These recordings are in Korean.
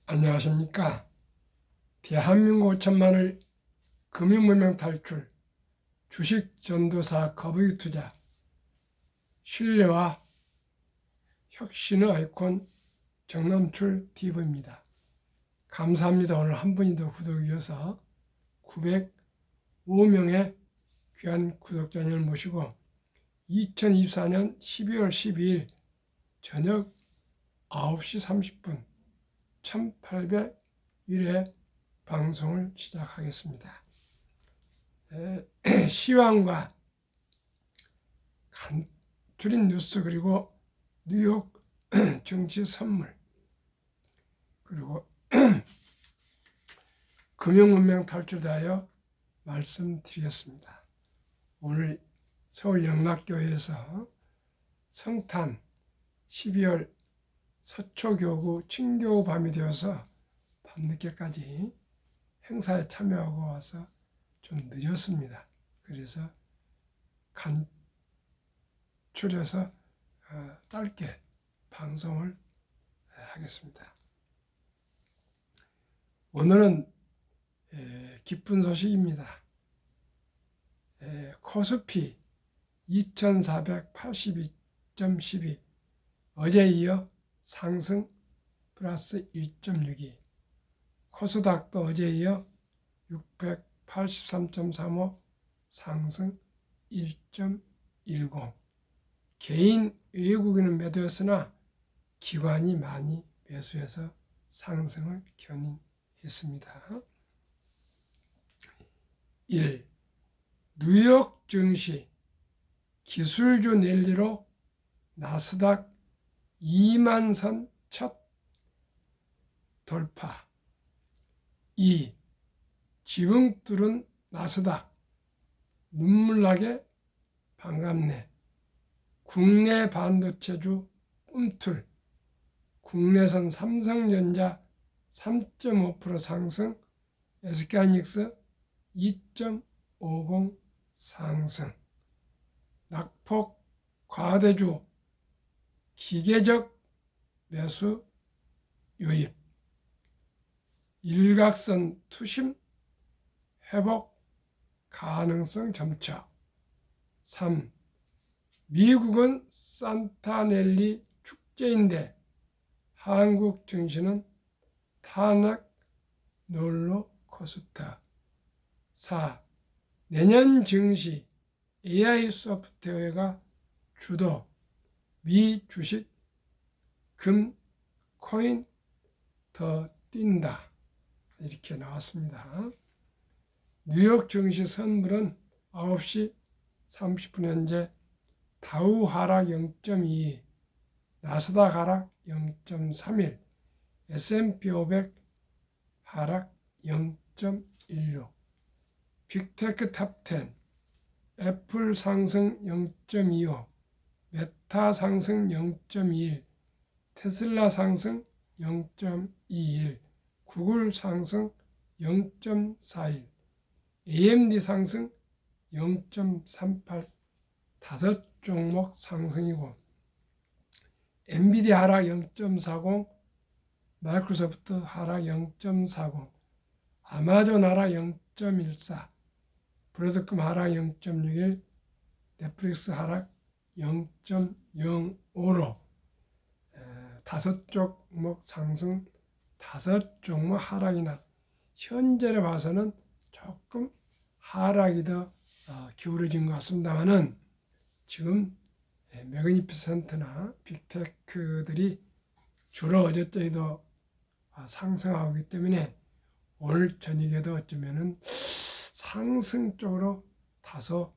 안녕하십니까. 대한민국 5천만을 금융문명 탈출, 주식 전도사 거북이 투자, 신뢰와 혁신의 아이콘 정남출 TV입니다. 감사합니다. 오늘 한 분이 더 구독해 주셔서 905명의 귀한 구독자님을 모시고 2024년 12월 12일 저녁 9시 30분 1801회 방송을 시작하겠습니다. 시황과 간추린 뉴스 그리고 뉴욕 증시 선물 그리고 금융문명 탈출하여 말씀드리겠습니다. 오늘 서울 영락교회에서 성탄 12월 서초교구 친교구 밤이 되어서 밤늦게까지 행사에 참여하고 와서 좀 늦었습니다. 그래서 간추려서 짧게 방송을 하겠습니다. 오늘은 기쁜 소식입니다. 코스피 2482.12 어제 이어 상승 플러스 1.62, 코스닥도 어제 이어 683.35 상승 1.10. 개인 외국인은 매도였으나 기관이 많이 매수해서 상승을 견인했습니다. 1. 뉴욕 증시 기술주 랠리로 나스닥 2만선 첫 돌파. 2. 지붕 뚫은 나스닥 눈물나게 반갑네. 국내 반도체주 꿈틀. 국내선 삼성전자 3.5% 상승, SK하이닉스 2.50 상승. 낙폭 과대주 기계적 매수 유입. 일각선 투심 회복 가능성 점차. 3. 미국은 산타넬리 축제인데 한국 증시는 탄핵 롤러코스터. 4. 내년 증시 AI 소프트웨어가 주도. 미 주식, 금, 코인 더 뛴다. 이렇게 나왔습니다. 뉴욕 증시 선물은 9시 30분 현재 다우 하락 0.22, 나스닥 하락 0.31, S&P 500 하락 0.16, 빅테크 탑10, 애플 상승 0.25, 메타 상승 0.21, 테슬라 상승 0.21, 구글 상승 0.41, AMD 상승 0.38, 5 종목 상승이고, 엔비디아 하락 0.40, 마이크로소프트 하락 0.40, 아마존 하락 0.14, 브로드컴 하락 0.61, 넷플릭스 하락 0.05로 5 종목 상승, 5 종목 하락이나 현재로 봐서는 조금 하락이 더 기울어진 것 같습니다만은 지금 매그니피센트나 빅테크들이 주로 어제저희도 상승하고 있기 때문에 오늘 저녁에도 어쩌면은 상승 쪽으로 다소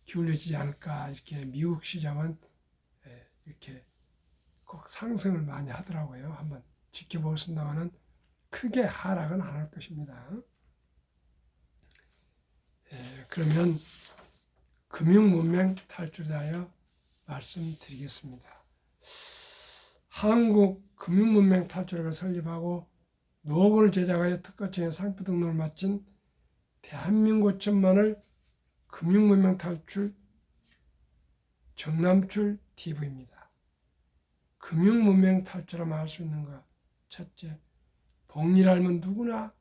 기울어지지 않을까. 이렇게 미국 시장은 이렇게 꼭 상승을 많이 하더라고요. 한번 지켜보겠습니다만은 크게 하락은 안 할 것입니다. 그러면 금융문명 탈출하여 말씀드리겠습니다. 한국 금융문명 탈출을 설립하고 노고를 제작하여 특허청에 상표 등록을 마친 대한민국 5천만을 금융문명 탈출 정남출 TV입니다. 금융문명 탈출하면 할 수 있는 것 첫째, 복리를 알면 누구나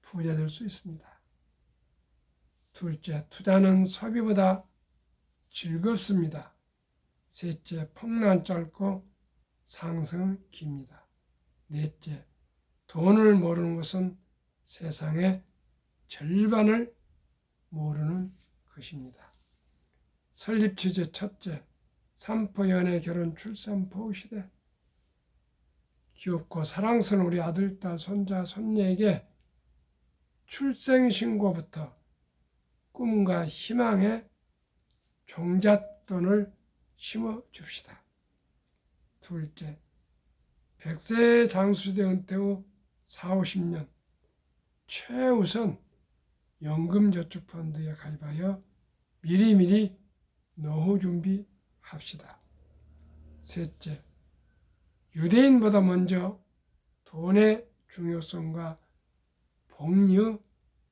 부자 될 수 있습니다. 둘째, 투자는 소비보다 즐겁습니다. 셋째, 폭락은 짧고 상승은 깁니다. 넷째, 돈을 모르는 것은 세상의 절반을 모르는 것입니다. 설립 취재 첫째, 삼포 연애 결혼 출산 보호 시대. 귀엽고 사랑스러운 우리 아들, 딸, 손자, 손녀에게 출생신고부터 꿈과 희망의 종잣돈을 심어줍시다. 둘째, 100세 장수시대 은퇴 후 4, 50년 최우선 연금저축펀드에 가입하여 미리미리 노후 준비합시다. 셋째, 유대인보다 먼저 돈의 중요성과 복리의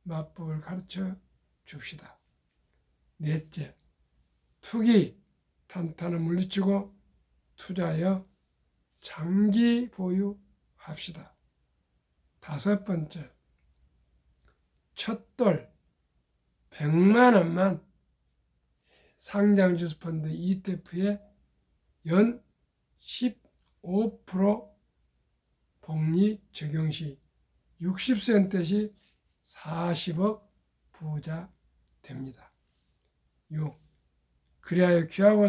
맞법을 가르쳐 줍시다. 넷째, 투기, 탄탄을 물리치고 투자하여 장기 보유합시다. 다섯 번째, 첫돌 100만 원만 상장지수펀드 ETF에 연 15% 복리 적용 시 60세 시 40억 부자 됩니다. 6. 그리하여 귀하고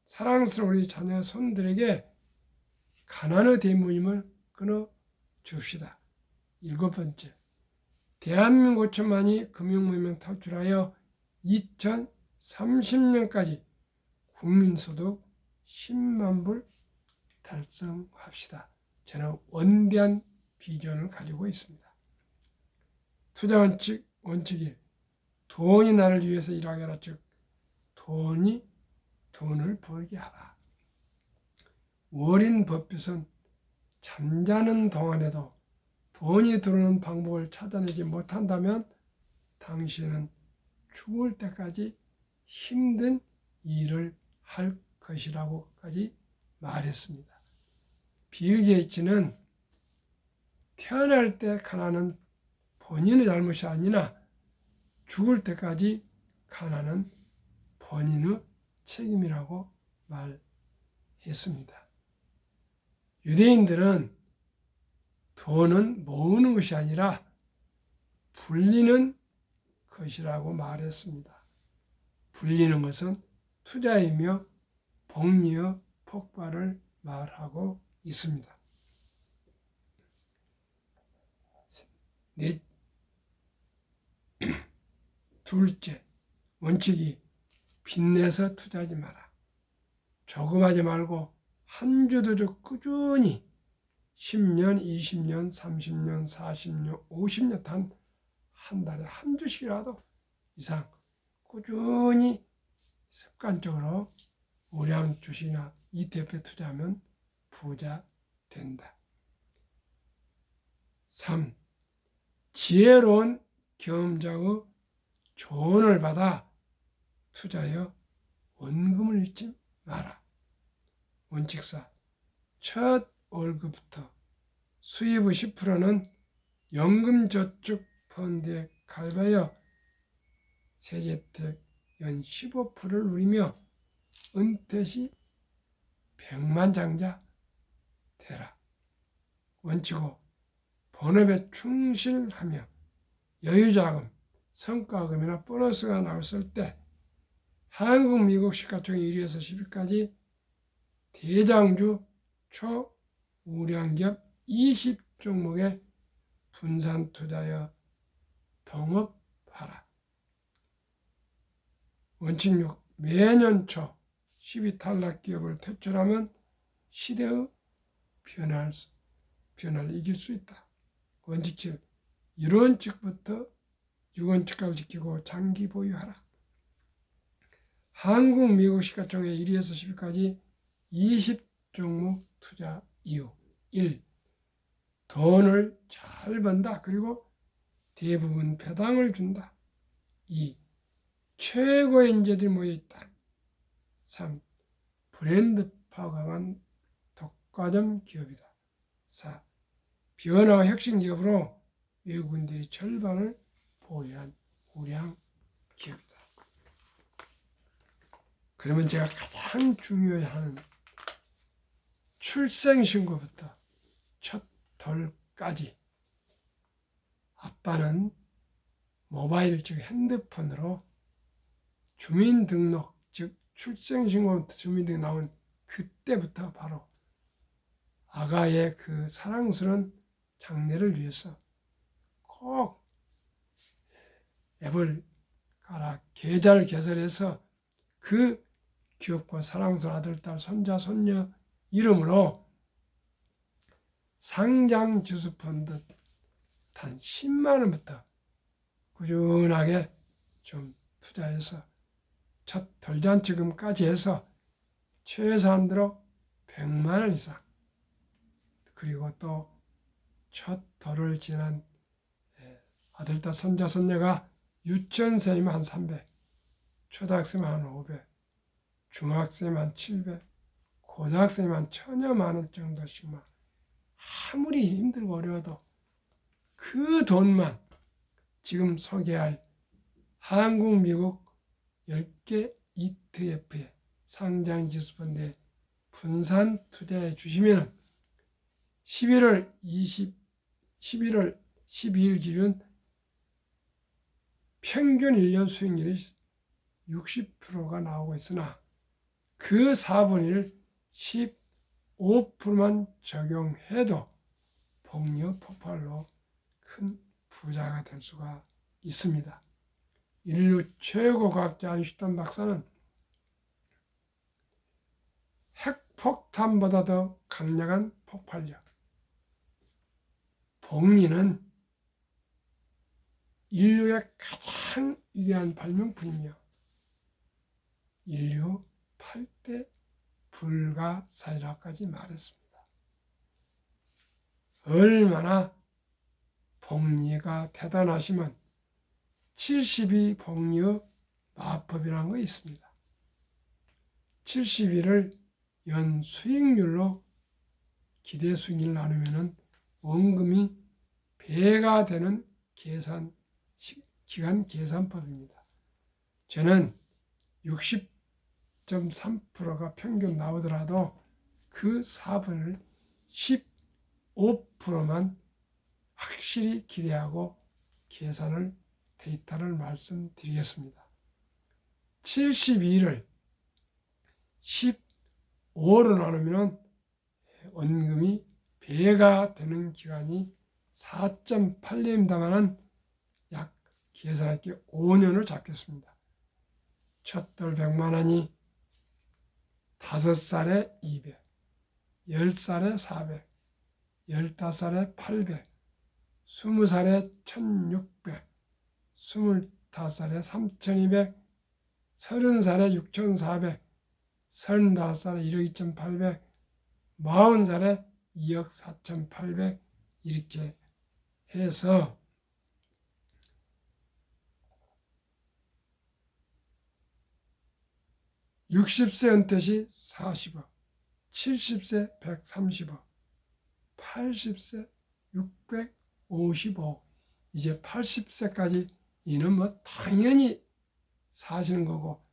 사랑스러운 우리 자녀 손들에게 가난의 대모임을 끊어줍시다. 일곱 번째, 대한민국 5천만이 금융무명 탈출하여 2030년까지 국민소득 10만 불 달성합시다. 저는 원대한 비전을 가지고 있습니다. 투자 원칙 1. 돈이 나를 위해서 일하게 하라. 즉 돈이 돈을 벌게 하라. 워렌 버핏은 잠자는 동안에도 돈이 들어오는 방법을 찾아내지 못한다면 당신은 죽을 때까지 힘든 일을 할 것이라고까지 말했습니다. 빌 게이츠는 태어날 때 가난은 본인의 잘못이 아니라 죽을 때까지 가난은 본인의 책임이라고 말했습니다. 유대인들은 돈은 모으는 것이 아니라 불리는 것이라고 말했습니다. 불리는 것은 투자이며 복리의 폭발을 말하고 있습니다. 둘째, 원칙이 빚내서 투자하지 마라. 조금하지 말고 한 주도 좀 꾸준히 10년, 20년, 30년, 40년, 50년 단 한 달에 한 주씩이라도 이상 꾸준히 습관적으로 우량 주식이나 ETF에 투자하면 부자 된다. 3. 지혜로운 경험자의 조언을 받아 투자하여 원금을 잃지 마라. 원칙 4. 첫 월급부터 수입의 10%는 연금저축펀드에 가입하여 세제혜택 연 15%를 누리며 은퇴 시 백만장자 되라. 원칙 5. 본업에 충실하며 여유자금, 성과금이나 보너스가 나왔을 때 한국, 미국 시가총액 1위에서 10위까지 대장주 초우량기업 20종목에 분산 투자하여 동업하라. 원칙 6. 매년 초 10위 탈락 기업을 퇴출하면 시대의 변화를 이길 수 있다. 원칙 7. 1원칙부터 6원칙까지 지키고 장기 보유하라. 한국, 미국 시가총액 1위에서 10위까지 20종목 투자 이유. 1. 돈을 잘 번다. 그리고 대부분 배당을 준다. 2. 최고의 인재들이 모여있다. 3. 브랜드 파워 강한 독과점 기업이다. 4. 변화와 혁신 기업으로 외국인들이 절반을 보유한 우량 기업이다. 그러면 제가 가장 중요해하는 출생신고부터 첫 돌까지 아빠는 모바일 즉 핸드폰으로 주민등록 즉 출생신고부터 주민등록 나온 그때부터 바로 아가의 그 사랑스러운 장래를 위해서 꼭 앱을 깔아 계좌를 개설해서 그 귀엽고 사랑스러운 아들, 딸, 손자, 손녀 이름으로 상장지수펀드 단 10만 원부터 꾸준하게 좀 투자해서 첫 돌잔치금까지 해서 최소한으로 100만 원 이상, 그리고 또 첫 돌을 지난 아들, 딸, 손자, 손녀가 유치원생이면 한 300, 초등학생이면 한 500, 중학생이면 한 700, 고등학생이면 한 1000여만 원 정도씩만, 아무리 힘들고 어려워도 그 돈만 지금 소개할 한국, 미국 10개 ETF에 상장지수펀드에 분산 투자해 주시면 11월 12일 기준 평균 1년 수익률이 60%가 나오고 있으나 그 4분의 1, 15%만 적용해도 복리 폭발로 큰 부자가 될 수가 있습니다. 인류 최고 과학자 아인슈타인 박사는 핵폭탄보다 더 강력한 폭발력, 복리는 인류의 가장 위대한 발명품이며 인류 8대 불가사의라까지 말했습니다. 얼마나 복리가 대단하시면 72 복리의 마법이라는 거 있습니다. 72를 연 수익률로 기대 수익률을 나누면 원금이 배가 되는 기간 계산법입니다. 저는 60.3%가 평균 나오더라도 그 4분을 15%만 확실히 기대하고 계산을 데이터를 말씀드리겠습니다. 72를 15로 나누면 원금이 배가 되는 기간이 4.8년입니다만은 약 계산할 게 5년을 잡겠습니다. 첫 돌 100만 원이 5살에 200, 10살에 400, 15살에 800, 20살에 1600, 25살에 3200, 30살에 6400, 35살에 1억 2800, 40살에 2억 4800 이렇게 해서 (60세) 은퇴 시 40억, 70세 130억, 80세 655억. 이제 80세까지 이는 뭐 당연히 사시는 거고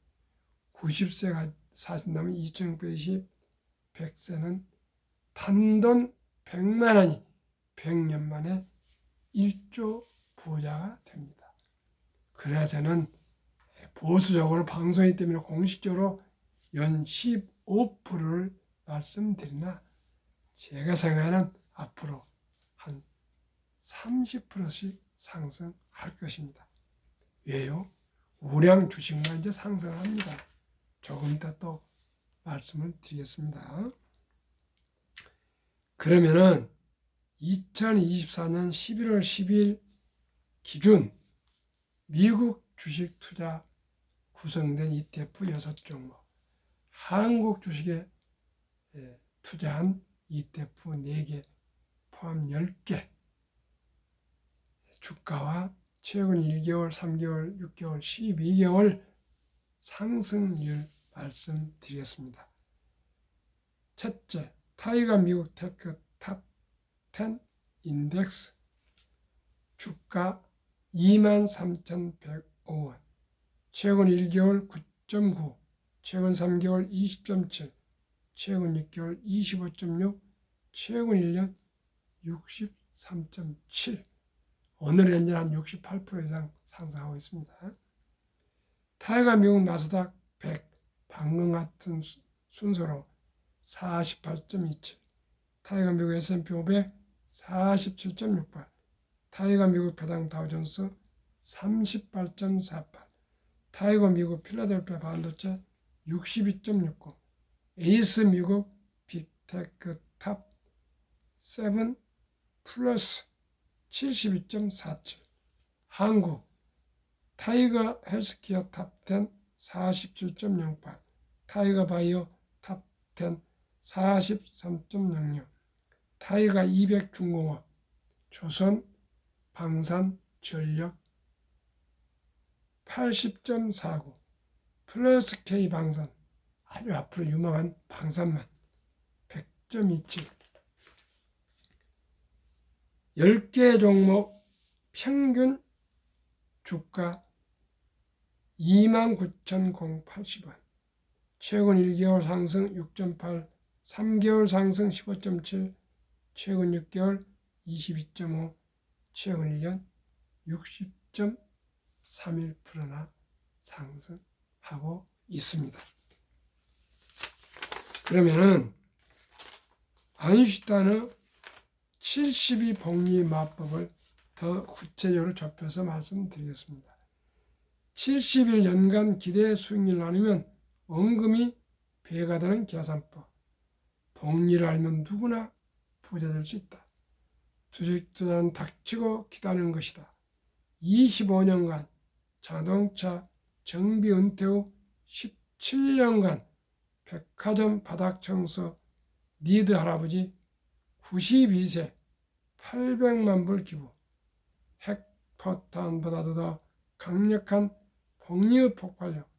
90세가 사신다면 2620, 100세는 단돈 100만 원이 100년 만에 1조 부자가 됩니다. 그래야 저는 보수적으로 방송이기 때문에 공식적으로 연 15%를 말씀드리나 제가 생각하는 앞으로 한 30%씩 상승할 것입니다. 왜요? 우량 주식만 이제 상승합니다. 조금 이따 또 말씀을 드리겠습니다. 그러면은 2024년 11월 12일 기준 미국 주식 투자 구성된 ETF 6종목, 한국 주식에 투자한 ETF 4개 포함 10개, 주가와 최근 1개월, 3개월, 6개월, 12개월 상승률 말씀드리겠습니다. 첫째, 타이거 미국 테크 탑 10 인덱스 주가 23,105원, 최근 1개월 9.9, 최근 3개월 20.7, 최근 6개월 25.6, 최근 1년 63.7, 오늘 현재 한 68% 이상 상승하고 있습니다. 타이가 미국 나스닥 100 방금 같은 순서로 48.27, 타이가 미국 S&P 500 47.68, 타이가 미국 배당 다우존스 38.48, 타이거 미국 필라델피아 반도체 62.69, 에이스 미국 빅테크 탑 7 플러스 72.47, 한국 타이거 헬스케어 탑 10 47.08, 타이거 바이오 탑 10 43.06, 타이거 200 중공업, 조선, 방산, 전력 80.49, 플러스 K 방산, 아주 앞으로 유망한 방산만 100.27, 10개 종목 평균 주가 29,080원, 최근 1개월 상승 6.8, 3개월 상승 15.7, 최근 6개월 22.5, 최근 1년 60.31%나 상승하고 있습니다. 그러면은 아인슈타인의 72 복리 마법을 더 구체적으로 좁혀서 말씀드리겠습니다. 70일 연간 기대 수익률을 나누면 원금이 배가 되는 계산법. 복리를 알면 누구나 부자 될 수 있다. 주식 투자는 닥치고 기다리는 것이다. 25년간 자동차 정비 은퇴 후 17년간 백화점 바닥 청소 리드 할아버지 92세 800만 불 기부. 핵포탄보다도 더 강력한 복리의 폭발력.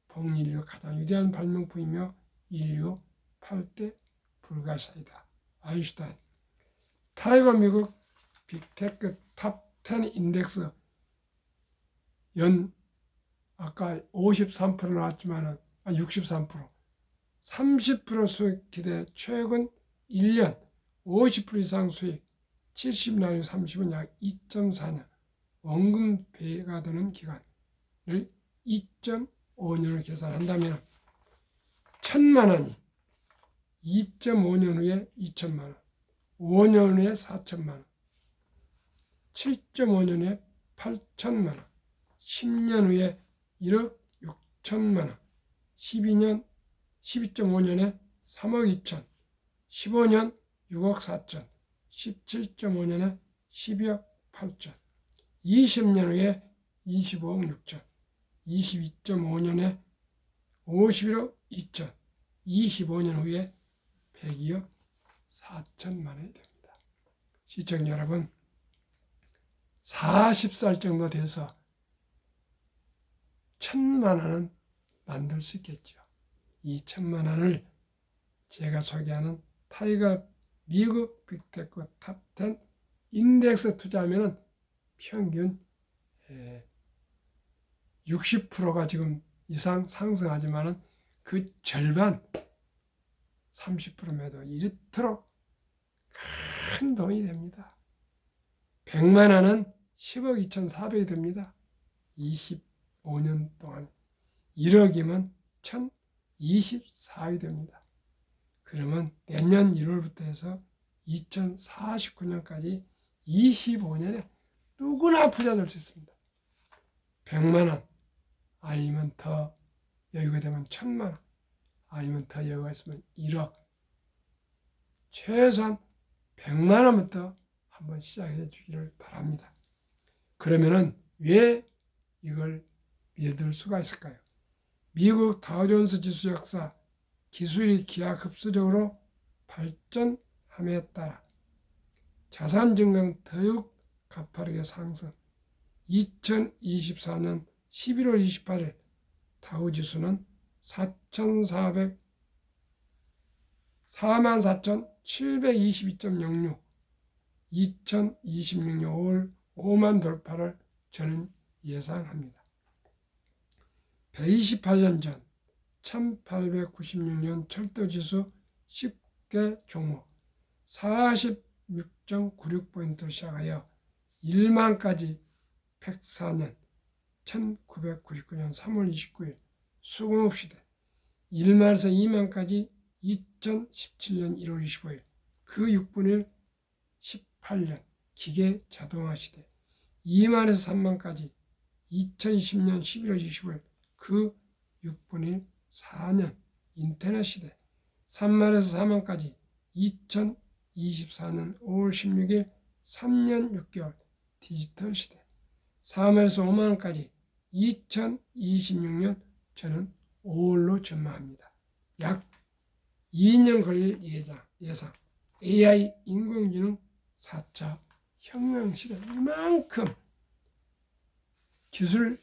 복리의 가장 위대한 발명품이며 인류 8대 불가사이다. 아인슈타인. 타이거 미국 빅테크 탑 10 인덱스 연 아까 53% 나왔지만은 63%, 30% 수익 기대, 최근 1년 50% 이상 수익, 70 나누기 30은 약 2.4년, 원금 배가 되는 기간을 2.5년을 계산한다면 1,000만 원이 2.5년 후에 2천만 원, 5년 후에 4천만 원, 7.5년 후에 8천만 원, 10년 후에 1억 6천만 원, 12.5년에 3억 2천, 15년 6억 4천, 17.5년에 12억 8천, 20년 후에 25억 6천, 22.5년에 51억 2천, 25년 후에 102억 4천만 원이 됩니다. 시청자 여러분, 40살 정도 돼서 1,000만 원은 만들 수 있겠죠. 이 1,000만 원을 제가 소개하는 타이거 미국 빅테크 탑 10 인덱스 투자하면 평균 60%가 지금 이상 상승하지만 그 절반 30% 매도 이토록 큰 돈이 됩니다. 100만 원은 10억 2,400이 됩니다. 25년 동안 1억이면 1,024이 됩니다. 그러면 내년 1월부터 해서 2049년까지 25년에 누구나 부자 될 수 있습니다. 100만 원 아니면 더 여유가 되면 1,000만 원 아니면 더 여유가 있으면 1억, 최소한 100만 원부터 한번 시작해 주기를 바랍니다. 그러면은 왜 이걸 믿을 수가 있을까요? 미국 다우존스 지수 역사 기술이 기하급수적으로 발전함에 따라 자산 증가는 더욱 가파르게 상승. 2024년 11월 28일 다우지수는 44,722.06, 2026년 5월 5만 돌파를 저는 예상합니다. 128년 전 1896년 철도지수 10개 종목 46.96포인트로 시작하여 1만까지 104년 1999년 3월 29일 수공업시대 1만에서 2만까지 2017년 1월 25일 그 6분의 18년 기계 자동화 시대 2만에서 3만까지 2020년 11월 25일 그 6분의 4년 인터넷 시대 3만에서 4만까지 2024년 5월 16일 3년 6개월 디지털 시대 4만에서 5만원까지 2026년 저는 5월로 전망합니다. 약 2년 걸릴 예상 AI 인공지능 4차 혁명 시대 이만큼 기술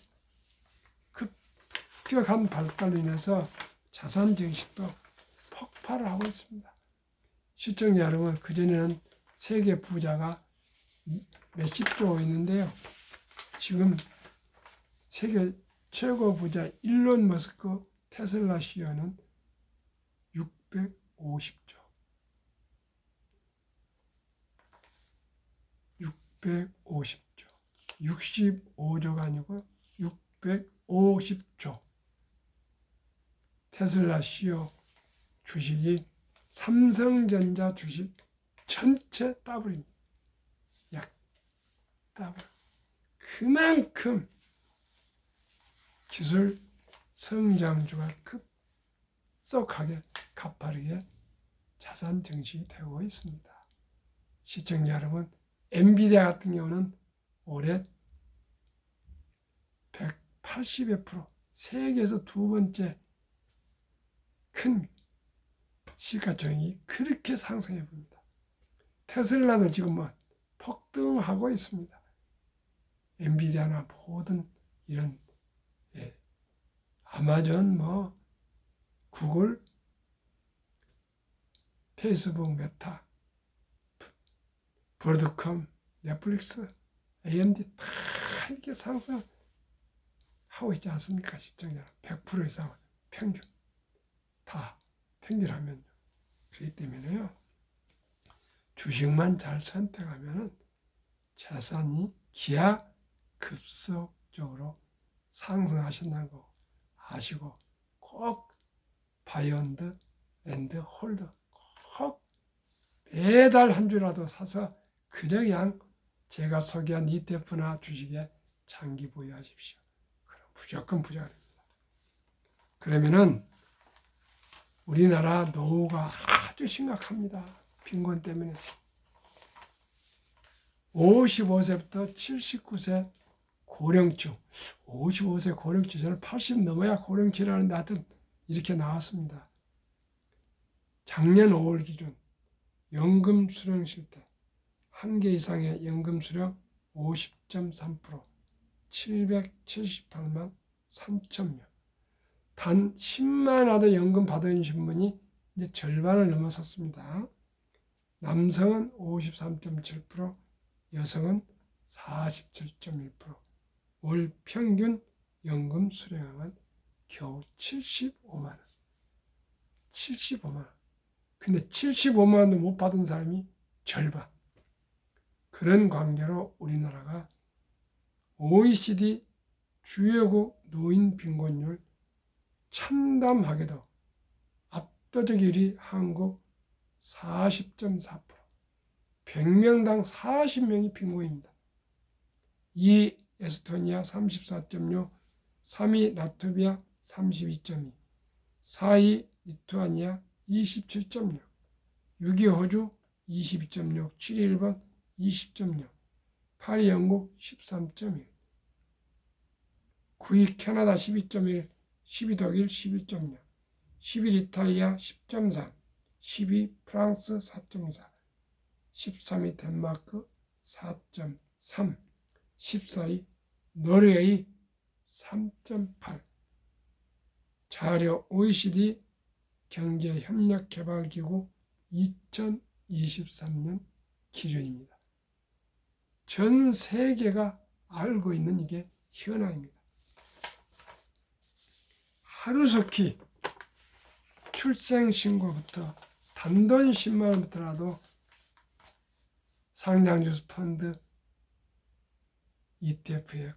급격한 발달로 인해서 자산 증식도 폭발을 하고 있습니다. 시청자 여러분, 그전에는 세계 부자가 몇십조 있는데요. 지금 세계 최고 부자 일론 머스크 테슬라 CEO는 650조. 650조. 65조가 아니고 650조. 테슬라 CEO 주식이 삼성전자 주식 전체 더블입니다. 약 더블. 그만큼 기술 성장주가 급속하게 가파르게 자산 증식이 되고 있습니다. 시청자 여러분, 엔비디아 같은 경우는 올해 180여 %, 세계에서 두 번째 큰 시가총액이 그렇게 상승해 봅니다. 테슬라도 지금 폭등하고 있습니다. 엔비디아나 모든 이런 아마존, 구글, 페이스북, 메타, 브로드컴, 넷플릭스, AMD 다 이렇게 상승하고 있지 않습니까? 시청자 100% 이상 평균 다 평균하면요. 그렇기 때문에요. 주식만 잘 선택하면 자산이 기하급수적으로 상승하신다는 거 아시고 꼭 바이온드 앤드 홀드 꼭 매달 한 주라도 사서 그냥 제가 소개한 ETF나 주식에 장기 보유하십시오. 그럼 무조건 부자가 됩니다. 그러면은 우리나라 노후가 아주 심각합니다. 빈곤 때문에 55세부터 79세 고령층, 55세 고령층, 저는 80 넘어야 고령층이라는데 하여튼 이렇게 나왔습니다. 작년 5월 기준 연금 수령 실태 한 개 이상의 연금 수령 50.3%, 778만 3천 명. 단 10만 와도 연금 받으신 분이 이제 절반을 넘어섰습니다. 남성은 53.7%, 여성은 47.1%. 월 평균 연금 수령액은 겨우 75만 원. 75만 원. 근데 75만 원도 못 받은 사람이 절반. 그런 관계로 우리나라가 OECD 주요국 노인 빈곤율 참담하게도 압도적 1위 한국 40.4%, 100명당 40명이 빈곤입니다. 2위 에스토니아 34.6, 3위 라트비아 32.2, 4위 리투아니아 27.6, 6위 호주 22.6, 7위 일본 20.6, 8위 영국 13.1, 9위 캐나다 12.1, 10위 독일 11.0, 11위 이탈리아 10.3, 10위 프랑스 4.4, 13위 덴마크 4.3, 14위 노르웨이 3.8. 자료 OECD 경제협력개발기구 2023년 기준입니다. 전 세계가 알고 있는 이게 현황입니다. 하루속히 출생신고부터 단돈 10만 원부터라도 상장주수 펀드 ETF에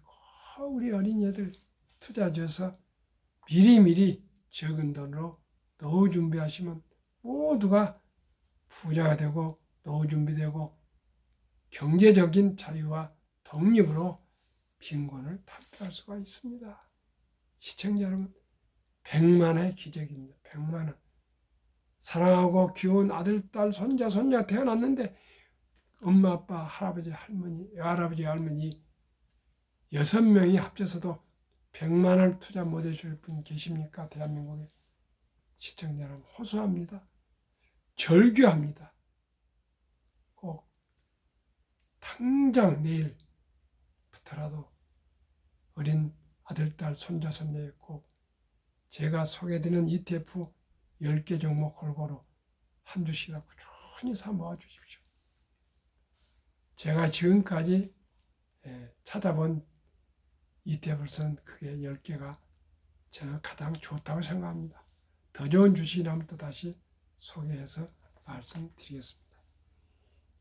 꼭 우리 어린이들 투자줘서 미리미리 적은 돈으로 노후 준비하시면 모두가 부자가 되고 노후 준비되고 경제적인 자유와 독립으로 빈곤을 탈피할 수가 있습니다. 시청자 여러분, 100만의 기적입니다. 100만 원. 사랑하고 귀여운 아들, 딸, 손자, 손녀가 태어났는데 엄마, 아빠, 할아버지, 할머니, 외할아버지, 할머니 6명이 합쳐서도 100만 원을 투자 못 해줄 분 계십니까? 대한민국에. 시청자 여러분, 호소합니다. 절규합니다. 꼭 당장 내일부터라도 어린 아들, 딸, 손자, 손녀에 꼭 제가 소개드리는 ETF 10개 종목 골고루 한 주씩이라도 꾸준히 사 모아 주십시오. 제가 지금까지 찾아본 ETF로서는 그게 10개가 저는 가장 좋다고 생각합니다. 더 좋은 주식이라면 또 다시 소개해서 말씀드리겠습니다.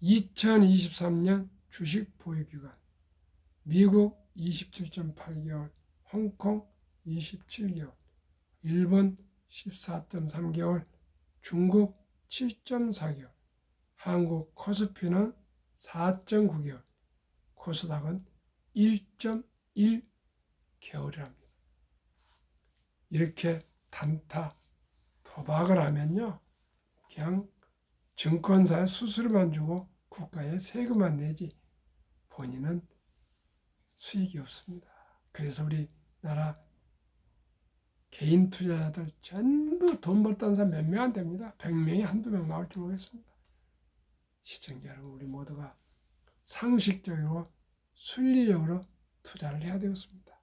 2023년 주식 보유기간 미국 27.8개월, 홍콩 27개월, 일본 14.3개월, 중국 7.4개월, 한국 코스피는 4.9개월, 코스닥은 1.1개월이랍니다. 이렇게 단타 도박을 하면요, 그냥 증권사에 수수료만 주고 국가에 세금만 내지 본인은 수익이 없습니다. 그래서 우리나라 개인 투자자들 전부 돈 벌던 사람 몇 명 안 됩니다. 100명이 한두 명 나올지 모르겠습니다. 시청자 여러분, 우리 모두가 상식적으로 순리적으로 투자를 해야 되겠습니다.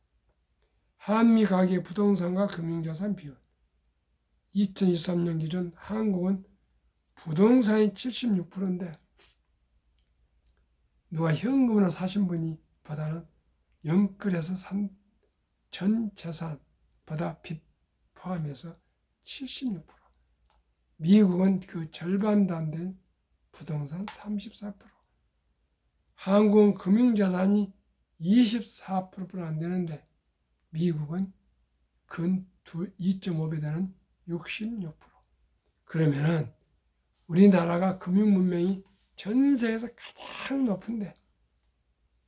한미 가계 부동산과 금융자산 비율 2023년 기준 한국은 부동산이 76%인데 누가 현금으로 사신 분이 보다는 영끌해서 산 전 재산보다 빚 포함해서 76%. 미국은 그 절반도 안 된 부동산 34%. 한국은 금융자산이 24%뿐 안 되는데 미국은 근 2.5배 되는 66%. 그러면은 우리나라가 금융문명이 전 세계에서 가장 높은데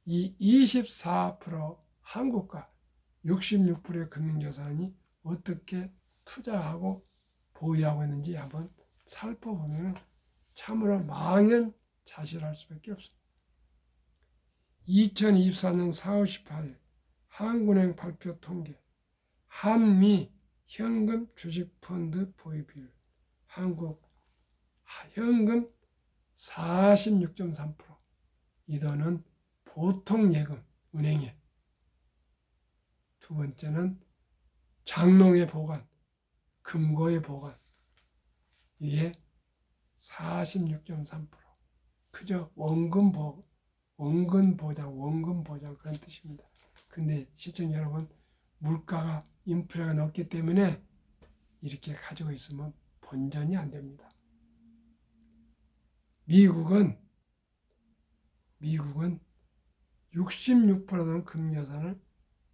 이 24% 한국과 66%의 금융자산이 어떻게 투자하고 보유하고 있는지 한번 살펴보면 참으로 망연자실할 수밖에 없습니다. 2024년 4월 18일 한국은행 발표 통계 한미 현금 주식펀드 보유 비율 한국 현금 46.3%. 이 돈은 보통 예금, 은행에. 두 번째는 장롱에 보관, 금고에 보관. 이게 46.3%. 그저 원금 보장 그런 뜻입니다. 근데 시청자 여러분, 물가가 인플레가 높기 때문에 이렇게 가지고 있으면 본전이 안 됩니다. 미국은 66%는 금융자산을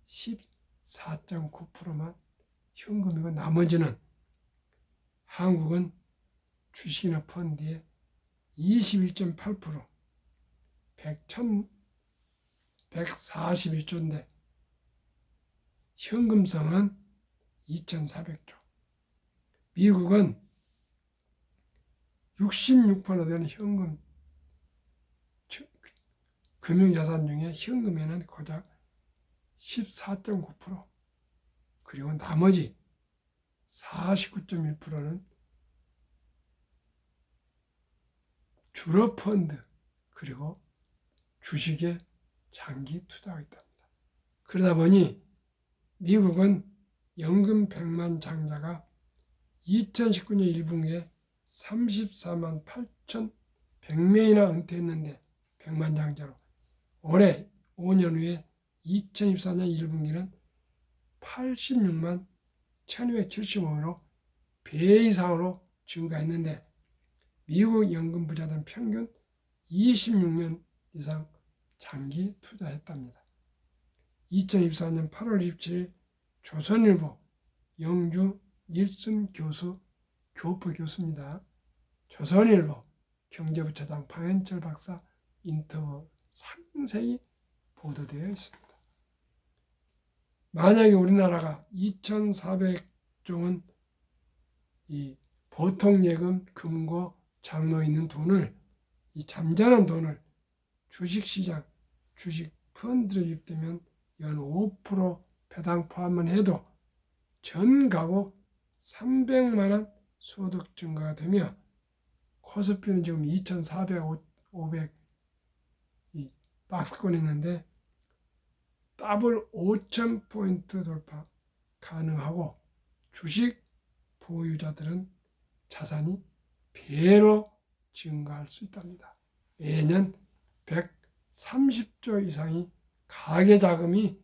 14.9%만 현금이고 나머지는 한국은 주식이나 펀드에 21.8% 141조인데 현금성은 2,400조. 미국은 66% 되는 현금 금융자산 중에 현금에는 고작 14.9% 그리고 나머지 49.1%는 주로 펀드 그리고 주식에 장기 투자하고 있답니다. 그러다 보니 미국은 연금 100만 장자가 2019년 1분기에 34만 8,100명이나 은퇴했는데 100만 장자로 올해 5년 후에 2024년 1분기는 86만 1275으로 배 이상으로 증가했는데 미국 연금 부자들은 평균 26년 이상 장기 투자했답니다. 2024년 8월 27일 조선일보 영주 닐슨 교수, 교포 교수입니다. 조선일보 경제부차장 방현철 박사 인터뷰 상세히 보도되어 있습니다. 만약에 우리나라가 2,400조원 이 보통 예금, 금고, 장로 있는 돈을 이 잠자는 돈을 주식시장, 주식 펀드로 유입되면 연 5% 배당 포함만 해도 전 가구 300만 원 소득 증가가 되며 코스피는 지금 2,400, 500 이 박스권 있는데 더블 5,000포인트 돌파 가능하고 주식 보유자들은 자산이 배로 증가할 수 있답니다. 매년 130조 이상이 가계자금이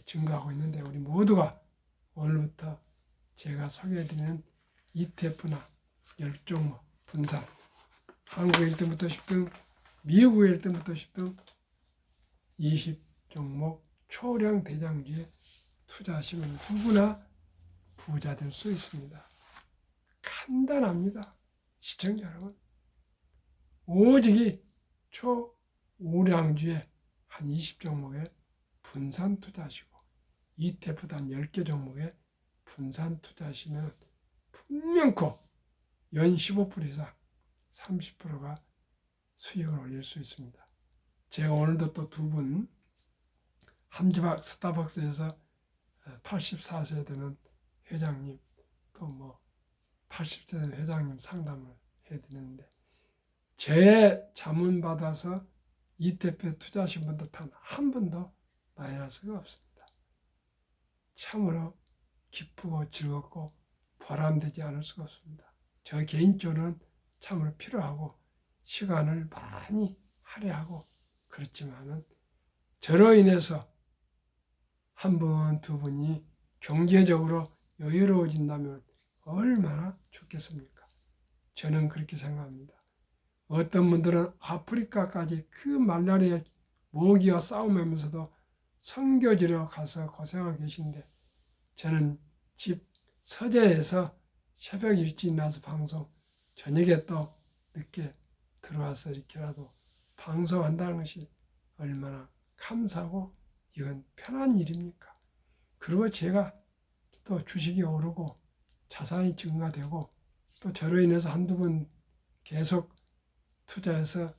증가하고 있는데 우리 모두가 오늘부터 제가 소개해드리는 ETF나 10종목 분산, 한국 1등부터 10등, 미국 1등부터 10등 20종목 초량 대장주에 투자하시면 누구나 부자 될 수 있습니다. 간단합니다. 시청자 여러분. 오직 초우량주에 한 20종목에 분산 투자하시고 ETF 단 10개 종목에 분산 투자하시면 분명코 연 15% 이상 30%가 수익을 올릴 수 있습니다. 제가 오늘도 또 두 분 함지박 스타벅스에서 84세 되는 회장님 또 뭐 80세 된 회장님 상담을 해드리는데 제 자문 받아서 ETF에 투자하신 분들 단 한 번도 마이너스가 없습니다. 참으로 기쁘고 즐겁고 보람되지 않을 수가 없습니다. 저 개인적으로는 참으로 필요하고 시간을 많이 할애하고 그렇지만은 저로 인해서 한 분, 두 분이 경제적으로 여유로워진다면 얼마나 좋겠습니까? 저는 그렇게 생각합니다. 어떤 분들은 아프리카까지 그 말라리아 모기와 싸움하면서도 선교지로 가서 고생하고 계신데 저는 집 서재에서 새벽 일찍 나서 방송, 저녁에 또 늦게 들어와서 이렇게라도 방송한다는 것이 얼마나 감사하고 이건 편한 일입니까? 그리고 제가 또 주식이 오르고 자산이 증가되고 또 저로 인해서 한두 번 계속 투자해서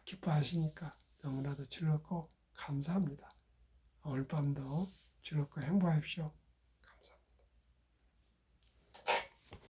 기뻐하시니까 너무나도 즐겁고 감사합니다. 오늘 밤도 즐겁고 행복하십시오.